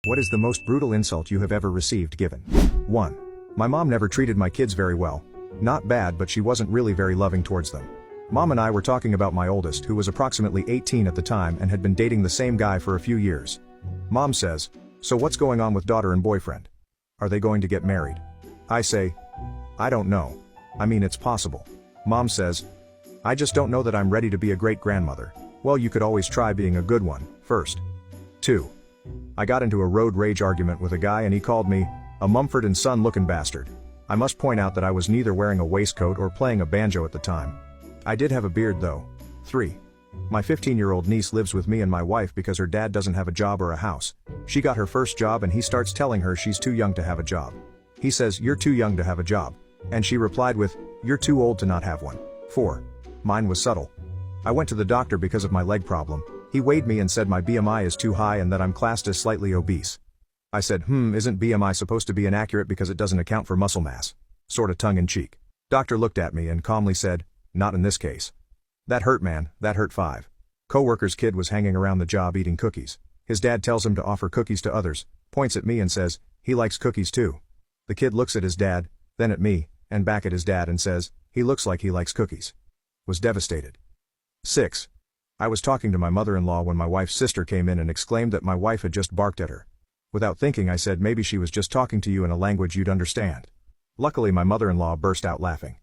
What is the most brutal insult you have ever received given? 1. My mom never treated my kids very well. Not bad, but she wasn't really very loving towards them. Mom and I were talking about my oldest, who was approximately 18 at the time and had been dating the same guy for a few years. Mom says, "So what's going on with daughter and boyfriend? Are they going to get married?" I say, "I don't know. I mean, it's possible." Mom says, "I just don't know that I'm ready to be a great grandmother." Well, you could always try being a good one first. 2. I got into a road rage argument with a guy and he called me a Mumford & Son looking bastard. I must point out that I was neither wearing a waistcoat or playing a banjo at the time. I did have a beard though. 3. My 15-year-old niece lives with me and my wife because her dad doesn't have a job or a house. She got her first job and he starts telling her she's too young to have a job. He says, "You're too young to have a job." And she replied with, "You're too old to not have one." 4. Mine was subtle. I went to the doctor because of my leg problem. He weighed me and said my BMI is too high and that I'm classed as slightly obese. I said, isn't BMI supposed to be inaccurate because it doesn't account for muscle mass? Sorta tongue-in-cheek. Doctor looked at me and calmly said, "Not in this case." That hurt, man, that hurt. 5. Coworker's kid was hanging around the job eating cookies. His dad tells him to offer cookies to others, points at me and says, "He likes cookies too." The kid looks at his dad, then at me, and back at his dad and says, "He looks like he likes cookies." Was devastated. 6. I was talking to my mother-in-law when my wife's sister came in and exclaimed that my wife had just barked at her. Without thinking I said maybe she was just talking to you in a language you'd understand. Luckily my mother-in-law burst out laughing.